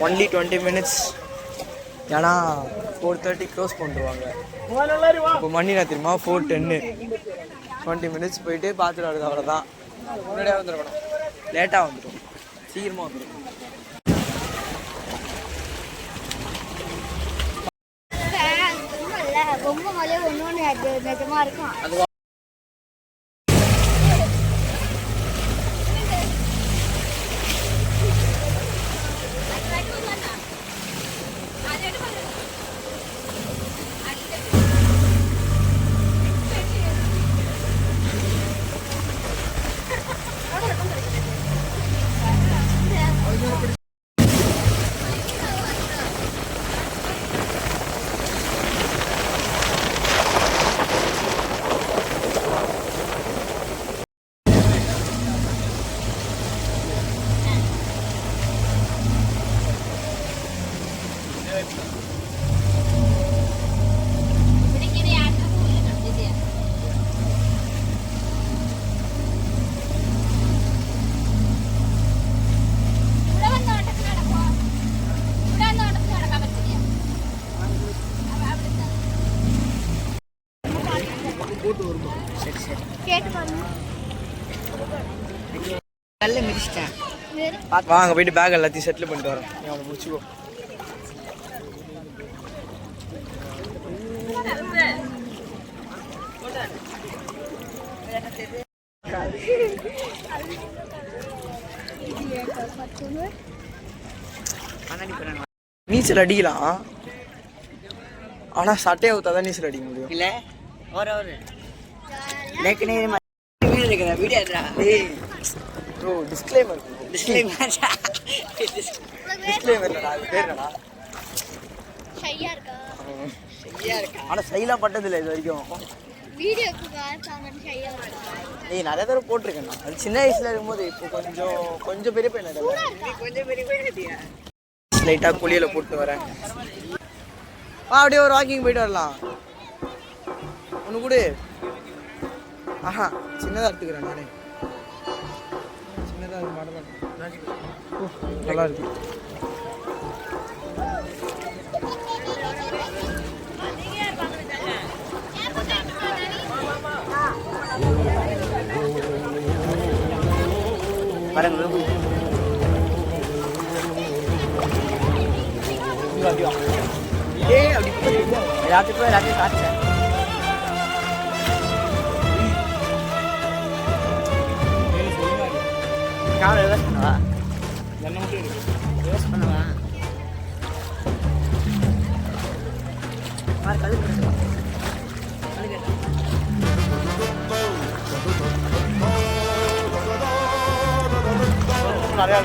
Only 20 minutes. ஏன்னா 4:30 close பண்ணுவாங்க. இப்போ மணி நான் தெரியுமா 4:10. 20 மினிட்ஸ் போயிட்டு பார்த்துட்டு வருது, அவ்வளோதான். முன்னாடியே வந்துருக்கணும், லேட்டாக வந்துடும், சீக்கிரமாக வந்துடும். நிஜமா இருக்கும். வாங்க போயிட்டு பேக் எல்லாத்தையும் செட்டில் பண்ணிட்டு வரேன். நீ அவனை முடிச்சுக்கோ. நீச்சல் அடிக்கலாம், ஆனா சட்டையை ஊத்தாதான் நீச்சல் அடிக்க முடியும். இல்ல ஆனா சைலா பட்டது இல்லை இது வரைக்கும். நிறைய தடவை போட்டிருக்கேன். அது சின்ன வயசுல இருக்கும்போது. இப்போ கொஞ்சம் பெரிய பையன் லைட்டா குளியல போட்டு வரேன். அப்படியே ஒரு வாக்கிங் போயிட்டு வரலாம். ஒன்று கூட ஆஹா சின்னதாக எடுத்துக்கிறேன் நானே. சின்னதாக மாடலாம் நல்லா இருக்கு. எல்லாத்துக்கும் காய்ச்சேன். காவல் ரிவர்ஸ் பண்ணவா? ரிவர்ஸ் பண்ணவா? நிறையா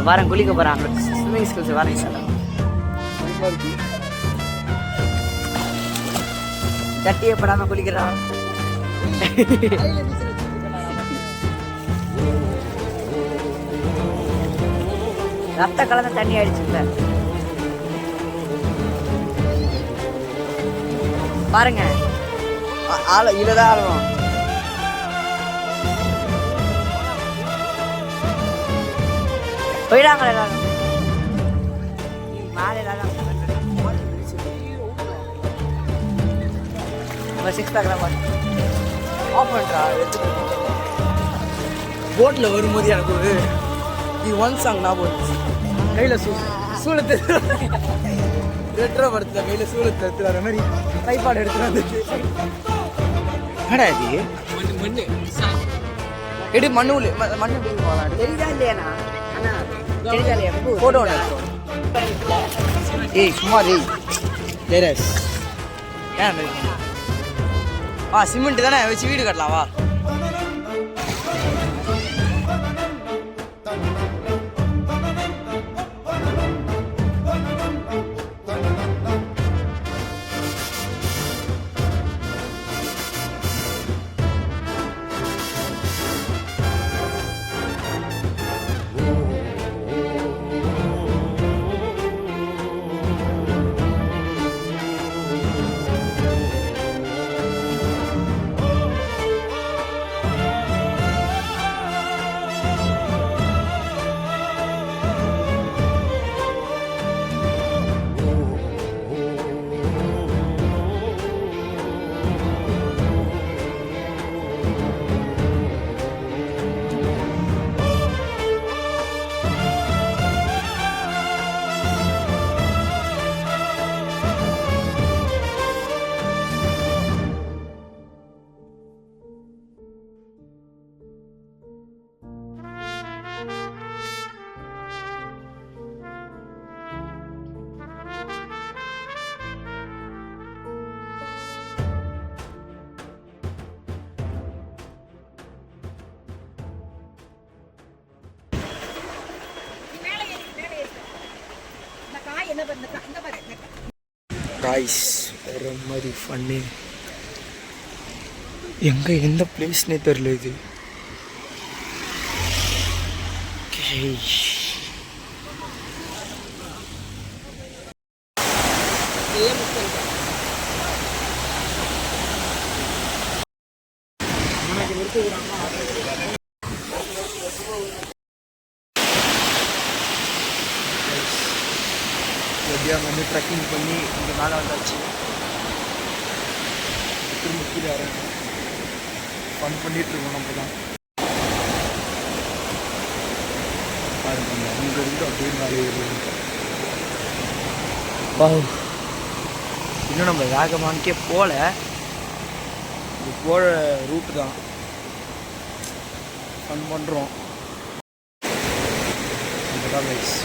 வாரம் குளிக்க போறாங்க. ஸ்விம்மிங் ஸ்கூல்ஸ் வரேன் சார். சட்டியை படாம குளிக்கிறான். ரத்த கலந்த தண்ணி அடிச்சுல பாருங்க. இதுதான் ஆளுவோம். போயிடாங்க எல்லாரும். மாலை எல்லாரும் 6 பேக் ஆஃப் பண்ணுறா. போட்டில் வரும்போது எனக்கு ஒரு ஒன் சாங் நான் போச்சு. கையில் சூளத்தை ரெட்ரோ படத்தில் கையில் சூளத்தை எடுத்துகிற வர மாதிரி கைப்பாடு எடுத்துகிட்டு வந்துச்சு. என்னடா இது மண்ணு எடு மண்ணு மண்ணு தெரியுதா இல்லையாண்ணா? அண்ணா தெரியுதா இல்லையா? ஃபோட்டோ ஏய் சும்மா ஏய் டேரஸ் ஏன் சிமெண்ட் தானே வச்சு வீடு கட்டலாம் வா. காய்ஸ் வேற மாதிரி ஃபன்னு. எங்கே எந்த பிளேஸ்னே தெரில இது. எப்படியா வந்து ட்ரெக்கிங் பண்ணி இங்கே மேலே வந்தாச்சு. திரும்ப கீழே இறங்க ஃபன் பண்ணிகிட்ருக்கோம் நம்ம தான். பாருங்க அங்கேருந்து அப்படியே மேலே இன்னும் நம்ம வேகமானுக்கே போகல. இது போகிற ரூட்டு தான் ஃபன் பண்ணுறோம். இதுதான் கைஸ்.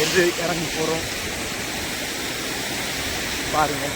இருந்து இறங்கி போகிறோம் பாருங்கள்.